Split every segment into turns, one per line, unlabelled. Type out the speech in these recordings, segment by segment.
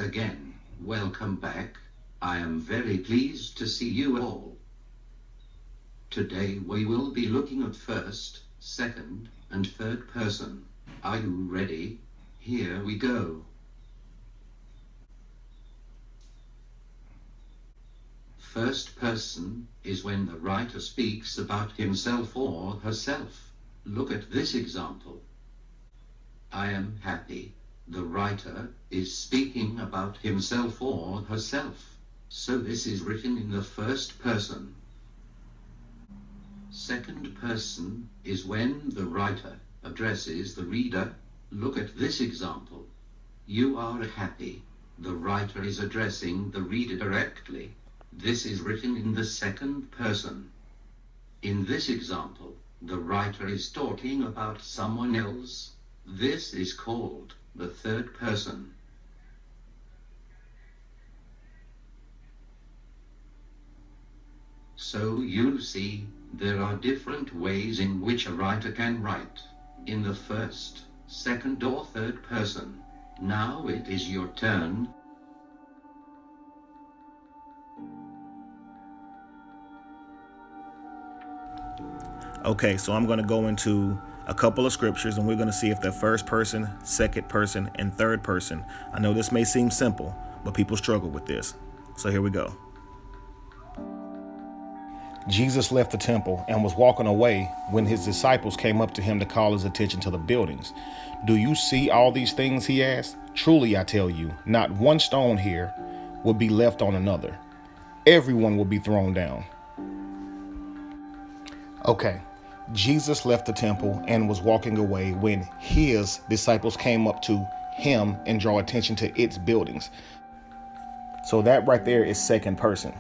again, welcome back. I am very pleased to see you all. Today we will be looking at first, second, and third person. Are you ready? Here we go. First person is when the writer speaks about himself or herself. Look at this example. I am happy. The writer is speaking about himself or herself. So this is written in the first person. Second person is when the writer addresses the reader. Look at this example. You are happy. The writer is addressing the reader directly. This is written in the second person. In this example, the writer is talking about someone else. This is called the third person. So you see, there are different ways in which a writer can write. In the first, second, or third person. Now it is your turn.
Okay, so I'm going to go into a couple of scriptures and we're going to see if they're first person, second person, and third person. I know this may seem simple, but people struggle with this. So here we go. Jesus left the temple and was walking away when his disciples came up to him to call his attention to the buildings. Do you see all these things? He asked. Truly, I tell you, not one stone here will be left on another. Everyone will be thrown down. Okay, Jesus left the temple and was walking away when his disciples came up to him and draw attention to its buildings. So that right there is second person.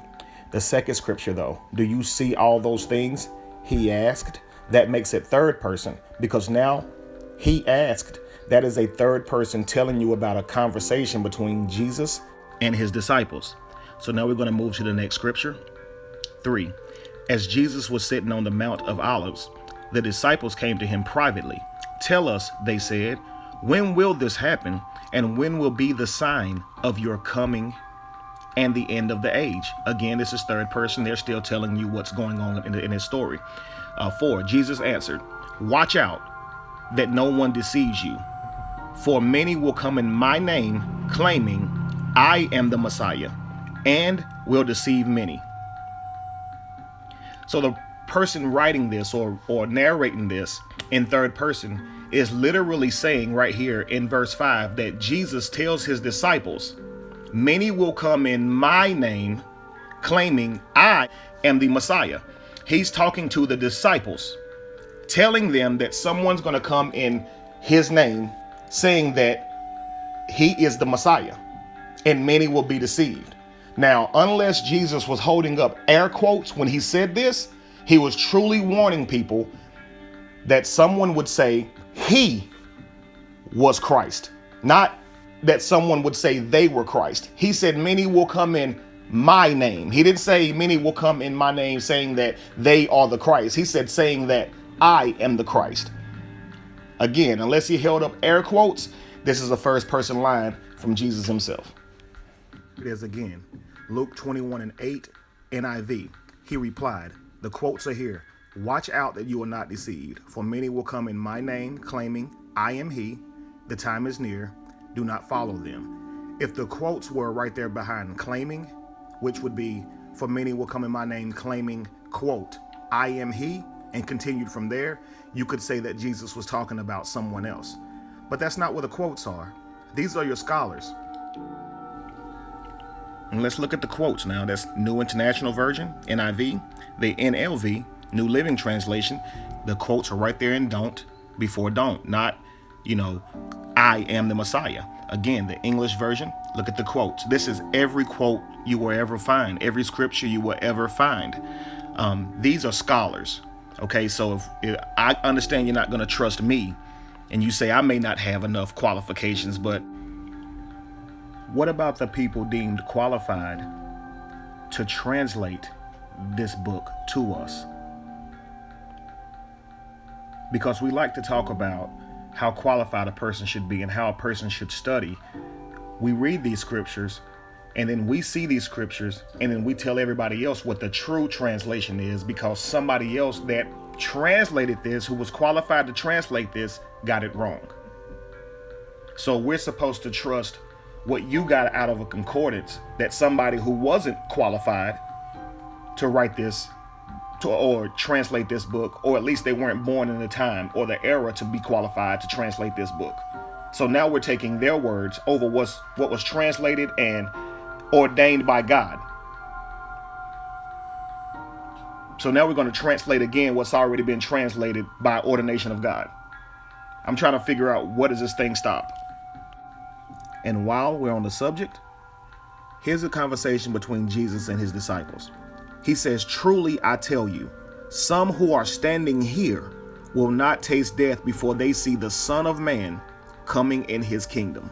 The second scripture, though, do you see all those things? He asked. That makes it third person because now he asked. That is a third person telling you about a conversation between Jesus and his disciples. So now we're going to move to the next scripture. 3. As Jesus was sitting on the Mount of Olives, the disciples came to him privately. Tell us, they said, when will this happen? And when will be the sign of your coming and the end of the age? Again, this is third person. They're still telling you what's going on in his story. 4. Jesus answered, watch out that no one deceives you. For many will come in my name, claiming I am the Messiah, and will deceive many. So the person writing this or narrating this in third person is literally saying right here in verse 5 that Jesus tells his disciples, many will come in my name, claiming I am the Messiah. He's talking to the disciples, telling them that someone's going to come in his name, saying that he is the Messiah, and many will be deceived. Now, unless Jesus was holding up air quotes when he said this, he was truly warning people that someone would say he was Christ, not that someone would say they were Christ. He said many will come in my name. He didn't say many will come in my name saying that they are the Christ. He said saying that I am the Christ. Again, unless he held up air quotes, this is a first person line from Jesus himself. It is again, Luke 21:8, NIV. He replied, the quotes are here. Watch out that you are not deceived, for many will come in my name, claiming I am he. The time is near. Do not follow them. If the quotes were right there behind claiming, which would be, for many will come in my name, claiming, quote, I am he, and continued from there, you could say that Jesus was talking about someone else. But that's not what the quotes are. These are your scholars. And let's look at the quotes now. That's New International Version, NIV, the NLV, New Living Translation. The quotes are right there in don't before don't, not, I am the Messiah. Again, the English version, look at the quotes. This is every quote you will ever find, every scripture you will ever find. These are scholars. Okay, so if I understand you're not going to trust me, and you say I may not have enough qualifications, but what about the people deemed qualified to translate this book to us? Because we like to talk about how qualified a person should be and how a person should study we read these scriptures, and then we see these scriptures, and then we tell everybody else what the true translation is, because somebody else that translated this, who was qualified to translate this, got it wrong. So we're supposed to trust what you got out of a concordance that somebody who wasn't qualified to write this or translate this book, or at least they weren't born in the time or the era to be qualified to translate this book. So now we're taking their words over what was translated and ordained by God. So now we're going to translate again what's already been translated by ordination of God. I'm trying to figure out, what does this thing stop? And while we're on the subject, here's a conversation between Jesus and his disciples. He says, "Truly I tell you, some who are standing here will not taste death before they see the Son of Man coming in his kingdom."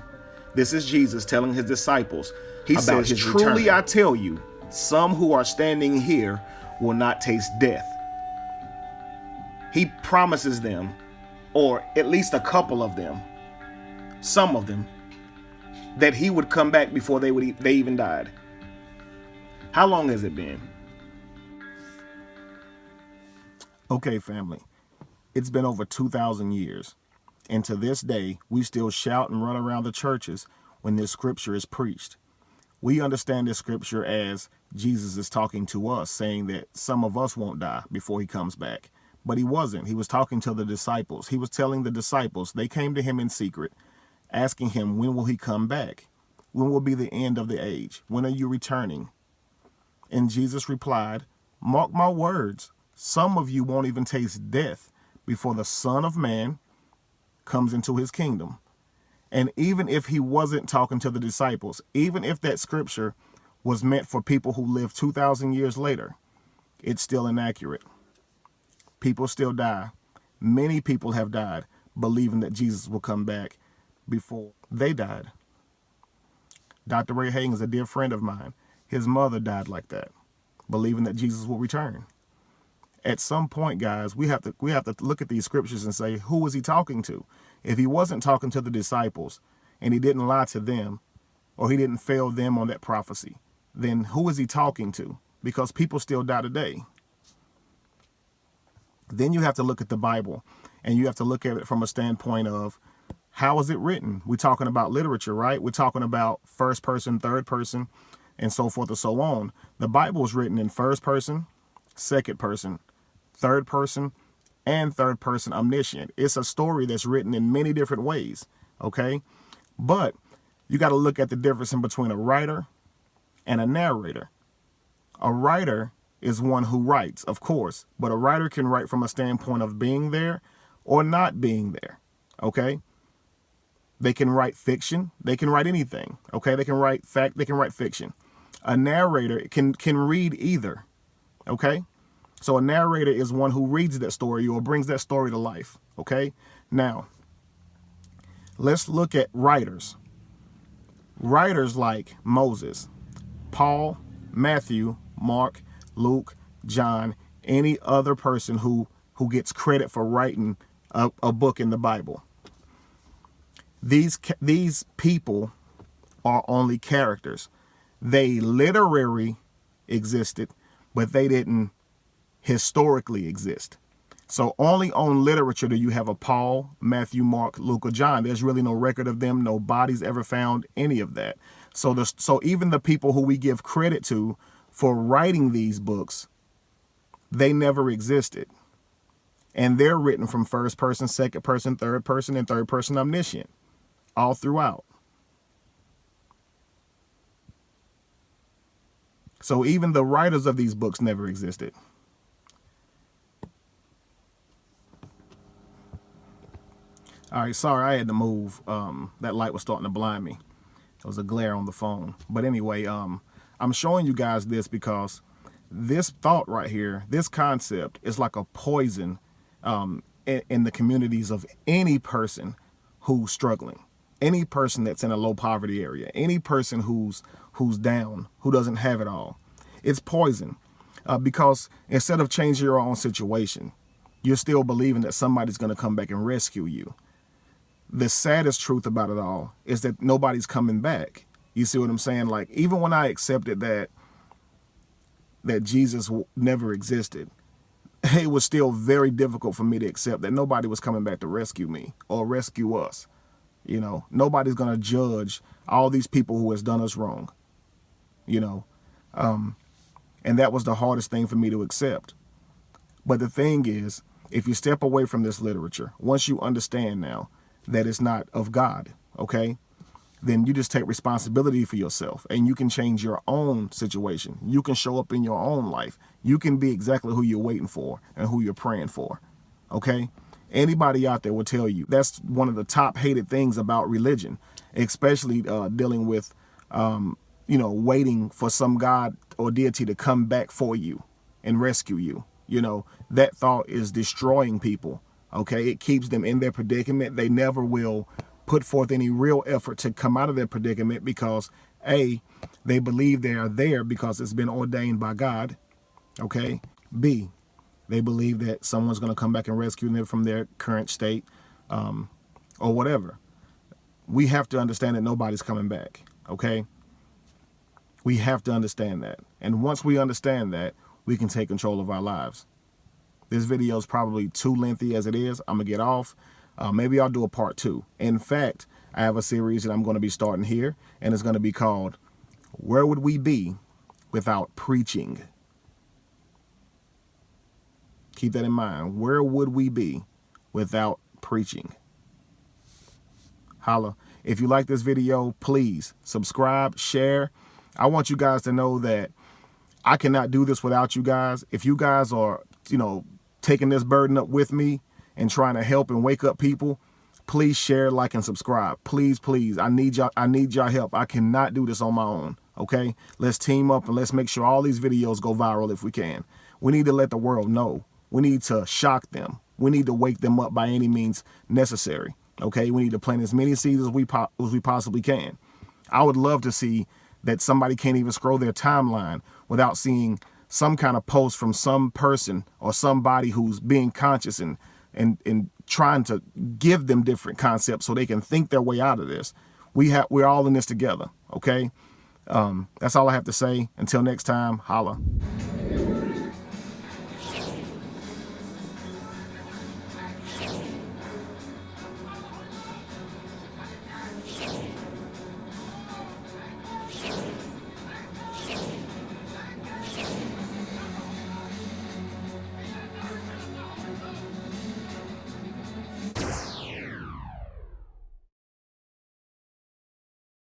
This is Jesus telling his disciples. He says, "Truly I tell you, some who are standing here will not taste death." He promises them, or at least a couple of them, some of them, that he would come back before they even died. How long has it been? Okay, family, it's been over 2,000 years. And to this day, we still shout and run around the churches when this scripture is preached. We understand this scripture as Jesus is talking to us, saying that some of us won't die before he comes back. But he wasn't. He was talking to the disciples. He was telling the disciples, they came to him in secret, asking him, when will he come back? When will be the end of the age? When are you returning? And Jesus replied, "Mark my words, some of you won't even taste death before the Son of Man comes into his kingdom." And even if he wasn't talking to the disciples, even if that scripture was meant for people who lived 2,000 years later, it's still inaccurate. People still die. Many people have died believing that Jesus will come back before they died. Dr. Ray Hagen is a dear friend of mine. His mother died like that, believing that Jesus will return. At some point, guys, we have to look at these scriptures and say, who was he talking to? If he wasn't talking to the disciples and he didn't lie to them, or he didn't fail them on that prophecy, then who is he talking to? Because people still die today. Then you have to look at the Bible, and you have to look at it from a standpoint of, how is it written? We're talking about literature, right? We're talking about first person, third person, and so forth and so on. The Bible is written in first person, second person, third person, and third person omniscient. It's a story that's written in many different ways, okay? But you got to look at the difference in between a writer and a narrator. A writer is one who writes, of course, but a writer can write from a standpoint of being there or not being there, okay? They can write fiction. They can write anything, okay? They can write fact. They can write fiction. A narrator can read either, okay? So a narrator is one who reads that story or brings that story to life, okay? Now, let's look at writers. Writers like Moses, Paul, Matthew, Mark, Luke, John, any other person who gets credit for writing a book in the Bible. These people are only characters. They literally existed, but they didn't historically exist. So only on literature do you have a Paul, Matthew, Mark, Luke, or John. There's really no record of them. No bodies ever found, any of that. So even the people who we give credit to for writing these books, they never existed. And they're written from first person, second person, and third person omniscient, all throughout. So even the writers of these books never existed. All right, sorry, I had to move. That light was starting to blind me. There was a glare on the phone. But anyway, I'm showing you guys this because this thought right here, this concept is like a poison in the communities of any person who's struggling, any person that's in a low poverty area, any person who's down, who doesn't have it all. It's poison because instead of changing your own situation, you're still believing that somebody's going to come back and rescue you. the saddest truth about it all is that nobody's coming back. You see what I'm saying? Like, even when I accepted that Jesus never existed, it was still very difficult for me to accept that nobody was coming back to rescue me or rescue us. You know, nobody's going to judge all these people who has done us wrong, you know. And that was the hardest thing for me to accept. But the thing is, if you step away from this literature, once you understand now that it's not of God, okay, then you just take responsibility for yourself and you can change your own situation. You can show up in your own life. You can be exactly who you're waiting for and who you're praying for, okay? Anybody out there will tell you that's one of the top hated things about religion, especially dealing with, you know, waiting for some God or deity to come back for you and rescue you. You know, that thought is destroying people, okay? It keeps them in their predicament. They never will put forth any real effort to come out of their predicament because, A, they believe they are there because it's been ordained by God, okay? B, they believe that someone's going to come back and rescue them from their current state, or whatever. We have to understand that nobody's coming back, okay? We have to understand that. And once we understand that, we can take control of our lives. This video is probably too lengthy as it is. I'm going to get off. Maybe I'll do a part 2. In fact, I have a series that I'm going to be starting here, and it's going to be called, Where Would We Be Without Preaching? Keep that in mind. Where would we be without preaching? Holla. If you like this video, please subscribe, share. I want you guys to know that I cannot do this without you guys. If you guys are, you know, taking this burden up with me and trying to help and wake up people, please share, like, and subscribe. Please, please. I need y'all help. I cannot do this on my own. Okay? Let's team up and let's make sure all these videos go viral if we can. We need to let the world know. We need to shock them. We need to wake them up by any means necessary. Okay? We need to plant as many seeds as we possibly can. I would love to see that somebody can't even scroll their timeline without seeing some kind of post from some person or somebody who's being conscious and trying to give them different concepts so they can think their way out of this. We're all in this together, okay? That's all I have to say. Until next time, holla.